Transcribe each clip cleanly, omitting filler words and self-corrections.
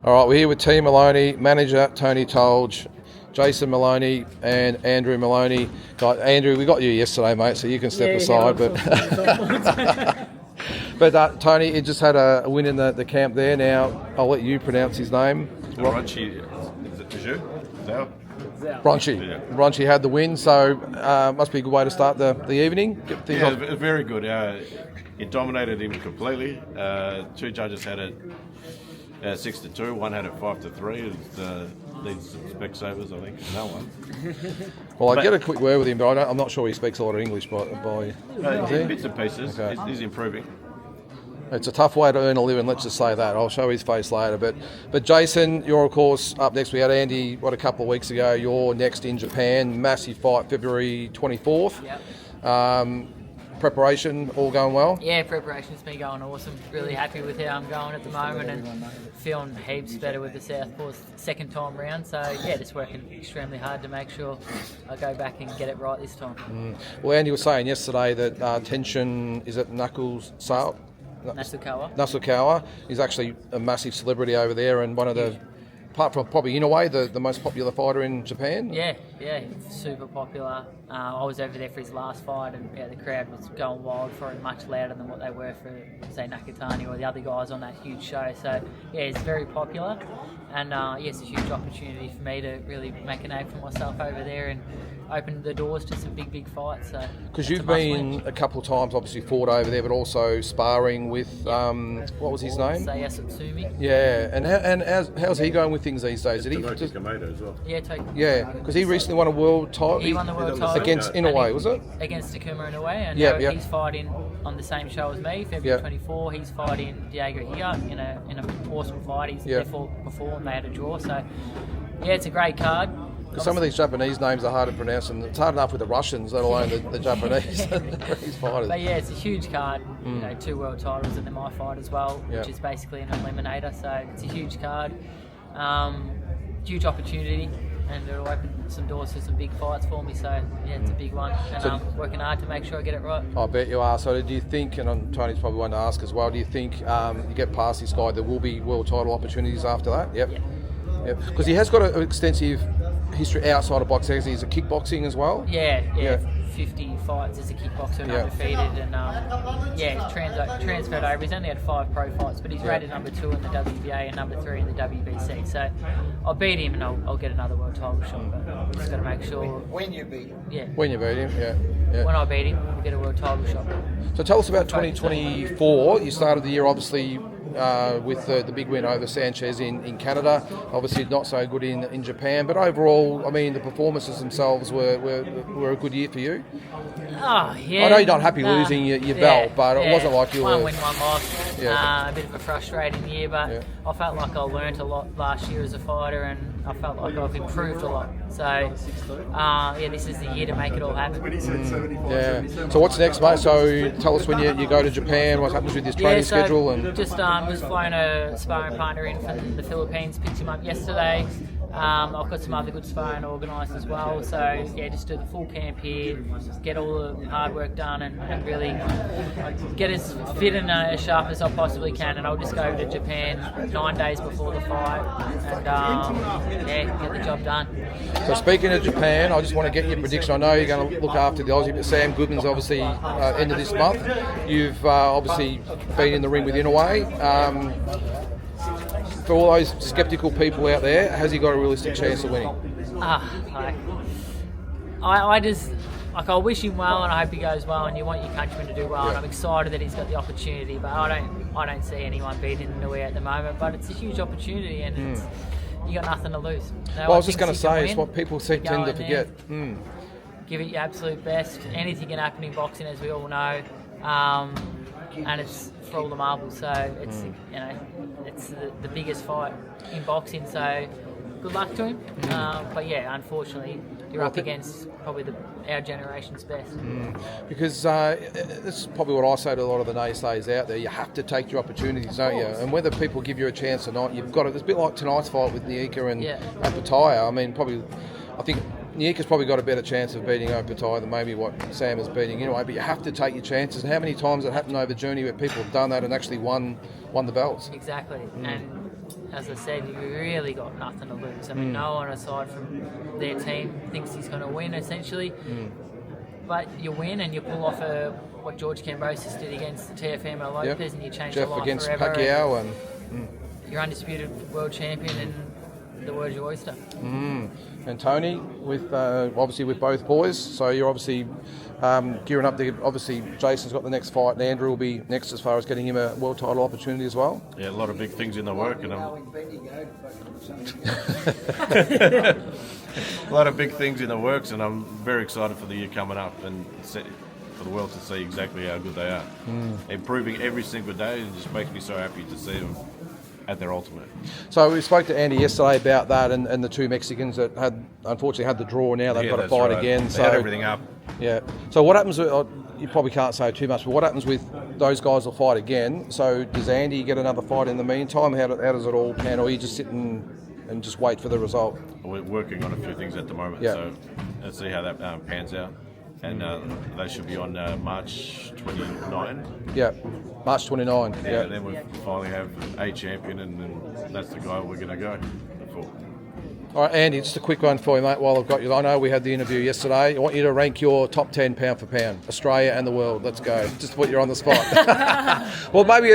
All right, we're here with Team Moloney, manager Tony Tolge, Jason Moloney and Andrew Moloney. Andrew, we got you yesterday, mate, so you can step aside. But Tony, he just had a win in the camp there. Now, I'll let you pronounce his name. Bronchi, is it Zhou? Bronchi had the win, so must be a good way to start the evening. Get things off. Very good. It dominated him completely. Two judges had it 6-2. One had it 5-3. Needs some Specsavers, I think. No one. Well, I get a quick word with him, but I'm not sure he speaks a lot of English. Bits and pieces. Okay. He's improving. It's a tough way to earn a living, let's just say that. I'll show his face later. But Jason, you're of course up next. We had Andy, a couple of weeks ago. You're next in Japan. Massive fight, February 24th. Yep. Preparation, all going well? Yeah, preparation's been going awesome. Really happy with how I'm going at the moment and feeling heaps better with the Southpaws second time round. So yeah, just working extremely hard to make sure I go back and get it right this time. Well, Andy was saying yesterday that Tension, is it Knuckles Sale? Nasukawa is actually a massive celebrity over there and one of the, apart from probably Inoue, the most popular fighter in Japan. Yeah, super popular. I was over there for his last fight and the crowd was going wild for it, much louder than what they were for, say, Nakatani or the other guys on that huge show. So yeah, it's very popular and it's a huge opportunity for me to really make a name for myself over there and open the doors to some big fights. So because you've been a couple of times, obviously fought over there, but also sparring with what was his name? Sayasatsumi. Yeah, and how's he going with things these days? Did he just Komodo as well? Yeah, because he recently won a world title. He won the world title against Inoue, was it? Against Takuma Inoue, and he's fighting on the same show as me, February 24. He's fighting Diego here in an awesome fight. He's before they had a draw. So yeah, it's a great card. Because some of these Japanese names are hard to pronounce, and it's hard enough with the Russians, let alone the Japanese fighters. But yeah, it's a huge card. 2 world titles, and then my fight as well, which is basically an eliminator. So it's a huge card, huge opportunity, and it'll open some doors to some big fights for me. So yeah, it's a big one, and I'm working hard to make sure I get it right. I bet you are. So do you think, and Tony's probably one to ask as well, do you think you get past this guy, there will be world title opportunities after that? Yep. Because he has got an extensive history outside of boxing. He's a kickboxing as well. Yeah. 50 fights as a kickboxer and undefeated, and transferred over. He's only had 5 pro fights, but he's rated number 2 in the WBA and number 3 in the WBC. So I'll beat him and I'll get another world title shot. But we've just got to make sure when you beat him. Yeah. When you beat him, yeah. When I beat him, we'll get a world title shot. So tell us about 2024. You started the year obviously with the big win over Sanchez in Canada. Obviously not so good in Japan, but overall, I mean, the performances themselves were a good year for you. Oh, yeah. I know you're not happy losing your belt, but it wasn't like you were... One win, one loss. A bit of a frustrating year, but I felt like I learnt a lot last year as a fighter, and I felt like I've improved a lot. So, this is the year to make it all happen. So what's next, mate? So tell us when you go to Japan, what happens with this training schedule? And just flown a sparring partner in from the Philippines, picked him up yesterday. I've got some other good sparring organised as well, so just do the full camp here, get all the hard work done and really get as fit and as sharp as I possibly can, and I'll just go to Japan 9 days before the fight and get the job done. So speaking of Japan, I just want to get your prediction. I know you're going to look after the Aussie, but Sam Goodman's obviously end of this month. You've obviously been in the ring with Inoue. For all those sceptical people out there, has he got a realistic chance of winning? I wish him well and I hope he goes well, and you want your countryman to do well, and I'm excited that he's got the opportunity, but I don't see anyone beating Inoue at the moment, but it's a huge opportunity and you got nothing to lose. I was just going to say, it's what people tend to forget. Give it your absolute best. Anything can happen in boxing, as we all know. And it's for all the marbles, so it's it's the biggest fight in boxing, so good luck to him. But unfortunately you're up against probably our generation's best. Because this is probably what I say to a lot of the naysayers out there. You have to take your opportunities, don't you? And whether people give you a chance or not, you've got it. It's a bit like tonight's fight with Nyika and Opetaia. I mean, I think Nyika's probably got a better chance of beating Opetaia than maybe what Sam is beating anyway, but you have to take your chances. And how many times it happened over the journey where people have done that and actually won the belts? Exactly. And as I said, you really got nothing to lose. I mean, no one aside from their team thinks he's going to win, essentially. But you win and you pull off what George Kambosos did against Teofimo Lopez, and you change Jeff the life against forever. Pacquiao, and You're undisputed world champion, and the word's your oyster. And Tony, with obviously with both boys, so you're obviously gearing up. Obviously, Jason's got the next fight, and Andrew will be next as far as getting him a world title opportunity as well. Yeah, a lot of big things in the work, and a lot of big things in the works, and I'm very excited for the year coming up and for the world to see exactly how good they are. Improving every single day, and just makes me so happy to see them at their ultimate. So we spoke to Andy yesterday about that, and the two Mexicans that unfortunately had the draw. Now they've got to fight again. They had everything up. Yeah. So what happens? You probably can't say too much, but what happens with those guys will fight again? So does Andy get another fight in the meantime? How does it all pan? Or you just sit and just wait for the result? We're working on a few things at the moment, so let's see how that pans out. And they should be on March 29. Yeah, March 29. Yeah, and then we finally have a champion, and then that's the guy we're going to go for. All right, Andy, just a quick one for you, mate, while I've got you. I know we had the interview yesterday. I want you to rank your top 10 pound for pound, Australia and the world. Let's go. Just put you on the spot. Well, maybe...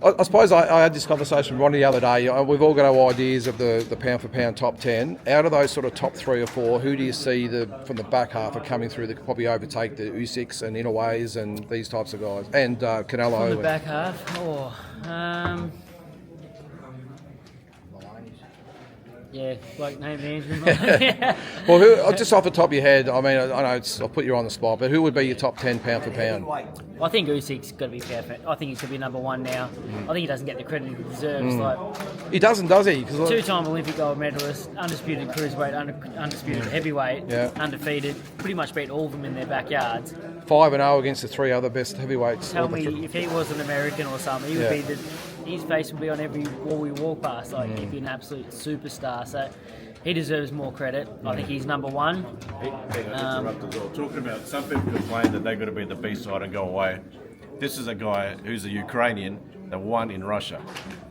I suppose I had this conversation with Ronnie the other day. We've all got our ideas of the pound for pound top 10. Out of those sort of top 3 or 4, who do you see from the back half are coming through that could probably overtake the Usyks and Inoue's and these types of guys? And Canelo. From the back half? Yeah, like name Andrew. Well, who, just off the top of your head, I mean, I know I'll put you on the spot, but who would be your top 10 pound for pound? I think Usyk's got to be perfect. I think he's going to be number one now. I think he doesn't get the credit he deserves. He doesn't, does he? Two-time Olympic gold medalist, undisputed cruiserweight, undisputed heavyweight, undefeated. Pretty much beat all of them in their backyards. 5-0 against the 3 other best heavyweights. Tell me, if he was an American or something, he would be his face would be on every wall we walk past. He'd be an absolute superstar. So he deserves more credit. I think he's number one. Talking about some people complain that they've got to be the B-side and go away. This is a guy who's a Ukrainian that won in Russia.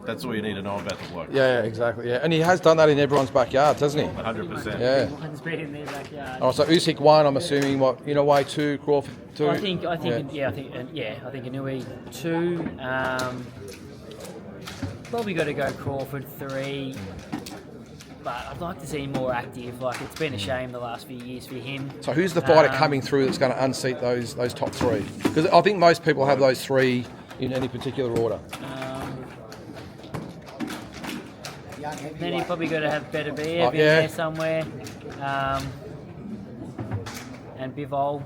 That's all you need to know about the bloke. Yeah, exactly. Yeah, and he has done that in everyone's backyards, hasn't he? 100%. Yeah. Everyone's been in their backyard. Oh, so Usyk 1, I'm assuming. What, Inoue 2, Crawford 2. I think Inoue 2. Probably got to go Crawford 3. But I'd like to see him more active. It's been a shame the last few years for him. So who's the fighter coming through that's going to unseat those top 3? Because I think most people have those 3 in any particular order. Then you're probably going to have Beterbiev in there somewhere. And Bivol,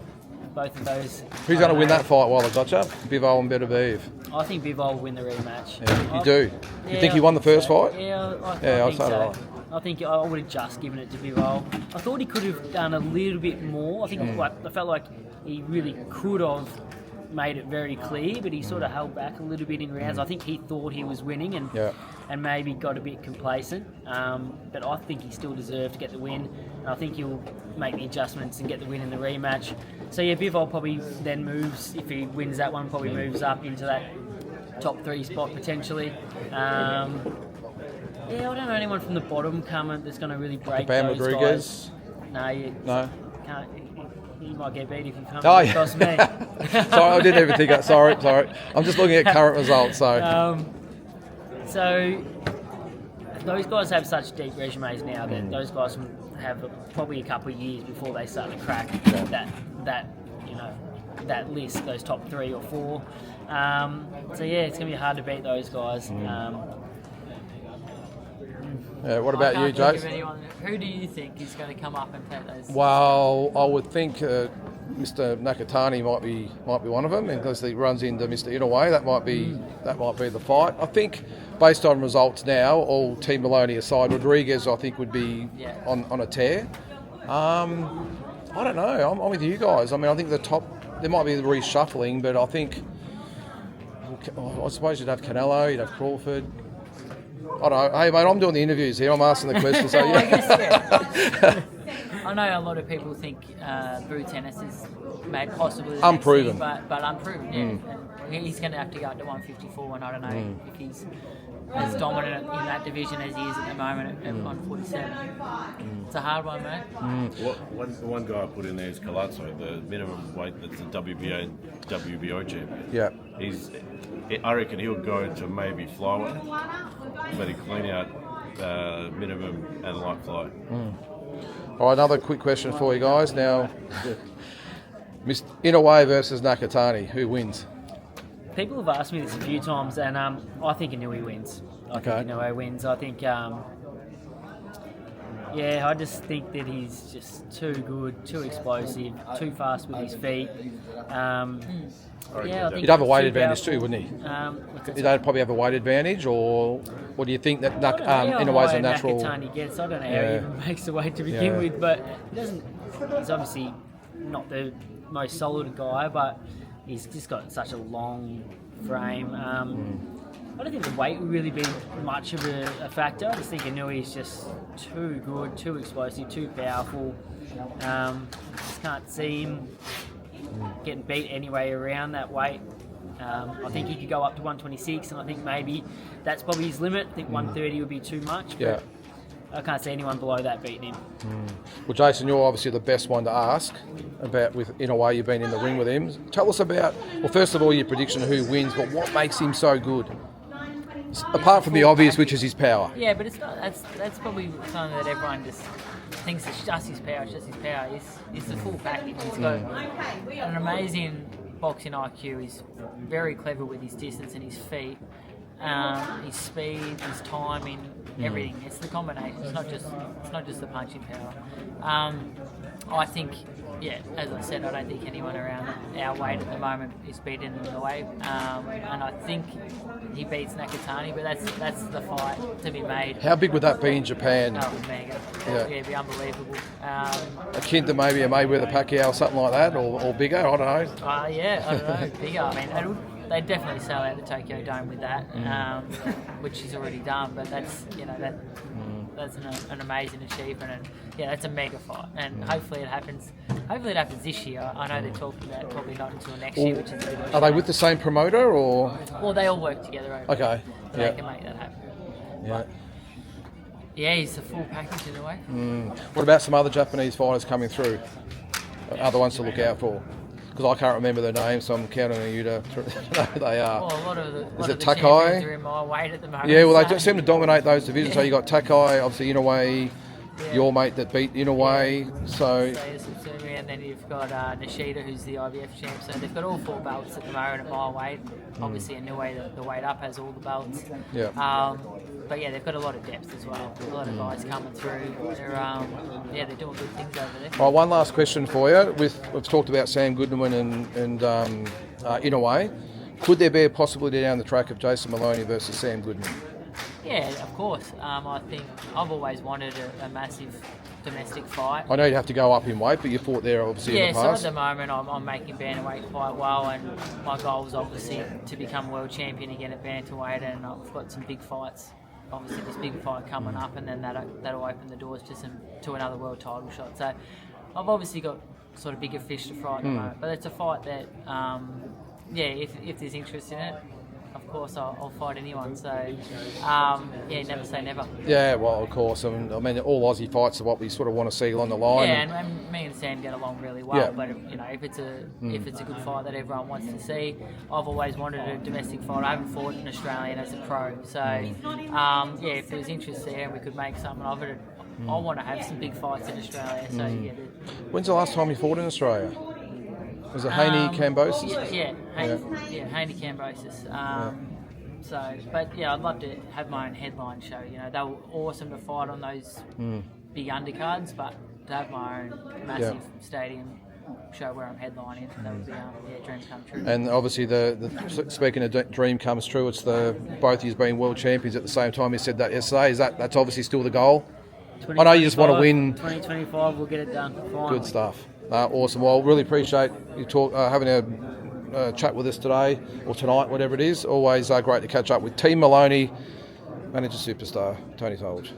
both of those. Who's going to win that fight while I've got you? Bivol and Beterbiev. I think Bivol will win the rematch. Yeah, you do? You think he won the first fight? Yeah, I think so. Right. I think I would have just given it to Bivol. I thought he could have done a little bit more. I think I felt like he really could have made it very clear, but he sort of held back a little bit in rounds. I think he thought he was winning and maybe got a bit complacent. But I think he still deserved to get the win. And I think he'll make the adjustments and get the win in the rematch. So yeah, Bivol probably then moves, if he wins that one, probably moves up into that top 3 spot potentially. I don't know anyone from the bottom coming that's going to really break Bam those Rodriguez? guys. No. Can't. You might get beat if you come across me. Sorry, I didn't even think that. Sorry. I'm just looking at current results. So those guys have such deep resumes now that those guys have probably a couple of years before they start to crack that list, those top 3 or 4. So yeah, it's going to be hard to beat those guys. What about you, Jay? Who do you think is going to come up and take those? Well, I would think Mr. Nakatani might be one of them, because he runs into Mr. Inoue. That might be the fight. I think, based on results now, all Team Moloney aside, Rodriguez I think would be on a tear. I don't know. I'm with you guys. I mean, I think the top, there might be the reshuffling, but I think, I suppose you'd have Canelo, you'd have Crawford. I don't know. Hey, mate, I'm doing the interviews here. I'm asking the questions. So I know a lot of people think Brew Tennis is made possibly unproven, but unproven. Yeah, and he's going to have to go up to 154, and I don't know if he's as dominant in that division as he is at the moment at 147. It's a hard one, mate. One guy I put in there is Colazzo, the minimum weight that's the WBA and WBO champion. Yeah. I reckon he'll go to maybe flyweight, but he'll clean out minimum and light fly. All right, another quick question for you guys. Now, Inoue versus Nakatani, who wins? People have asked me this a few times, and I think Inoue wins. I think Inoue wins. I think, I just think that he's just too good, too explosive, too fast with his feet. I think He'd have a weight too advantage too, powerful. wouldn't he? He'd probably have a weight advantage, or do you think that Inoue's a natural? Nakatani gets. I don't know how he even makes the weight to begin with, but he doesn't. He's obviously not the most solid guy, but he's just got such a long frame. I don't think the weight will really be much of a factor. I just think Inoue is just too good, too explosive, too powerful. Just can't see him getting beat anyway around that weight. I think he could go up to 126, and I think maybe that's probably his limit. I think 130 would be too much. But I can't see anyone below that beating him. Well, Jason, you're obviously the best one to ask about with Inoue. You've been in the ring with him. Tell us about, well, first of all, your prediction of who wins, but what makes him so good? Apart from the obvious, which is his power. Yeah, but it's not. That's probably something that everyone just thinks it's just his power. It's just his power. It's the full package. He's got an amazing boxing IQ. He's very clever with his distance and his feet, his speed, his timing, everything. It's the combination. It's not just the punching power. I think, as I said, I don't think anyone around our weight at the moment is beating Inoue, and I think he beats Nakatani, but that's the fight to be made. How big would that be in Japan? Oh, mega. It'd be unbelievable. Akin to maybe a Mayweather Pacquiao or something like that, or bigger, I don't know. I don't know, bigger. I mean, they'd definitely sell out the Tokyo Dome with that, which he's already done, but that's an amazing achievement, and that's a mega fight, and hopefully it happens this year. I know they're talking about probably not until next year, which is a bit of a Are they shame. with the same promoter, or? Well, they all work together over there, so they can make that happen. But, he's the full package in a way. What about some other Japanese fighters coming through? Other ones to look out for? Because I can't remember their names, so I'm counting on you to know who they are. Well, a lot of the Takai? champions are in my weight at the moment. Yeah, well, they seem to dominate those divisions. So you got Takai, obviously Inoue, your mate that beat Inoue. So and then you've got Nishida, who's the IBF champ. So they've got all 4 belts at the moment at my weight. Obviously, Inoue, the weight up, has all the belts. But they've got a lot of depth as well. A lot of guys coming through. They're doing good things over there. All right, one last question for you. We've talked about Sam Goodwin and Inoue. Could there be a possibility down the track of Jason Moloney versus Sam Goodwin? Yeah, of course. I think I've always wanted a massive domestic fight. I know you'd have to go up in weight, but you fought there obviously in the past. So at the moment I'm making bantamweight quite well, and my goal is obviously to become world champion again at bantamweight, and I've got some big fights. Obviously this big fight coming up, and then that'll open the doors to another world title shot. So I've obviously got sort of bigger fish to fry at the moment, but it's a fight that if there's interest in it, of course I'll fight anyone. So never say never. Yeah, well, of course. I mean, all Aussie fights are what we sort of want to see along the line. Yeah, and me and Sam get along really well. Yeah. But if it's a good fight that everyone wants to see, I've always wanted a domestic fight. I haven't fought an Australian as a pro, so if there's interest there and we could make something of it, I want to have some big fights in Australia. So When's the last time you fought in Australia? Was it Haney Cambosis? Haney Cambosis. I'd love to have my own headline show. They were awesome to fight on those big undercards, but to have my own massive stadium show where I'm headlining, that would be a dream come true. And obviously, speaking of dream comes true, it's both of you being world champions at the same time. You said that yesterday. That's obviously still the goal? I know you just want to win. 2025, we'll get it done. Finally. Good stuff. Awesome. Well, really appreciate you having a chat with us today or tonight, whatever it is. Always great to catch up with Team Moloney, manager superstar Tony Tolge.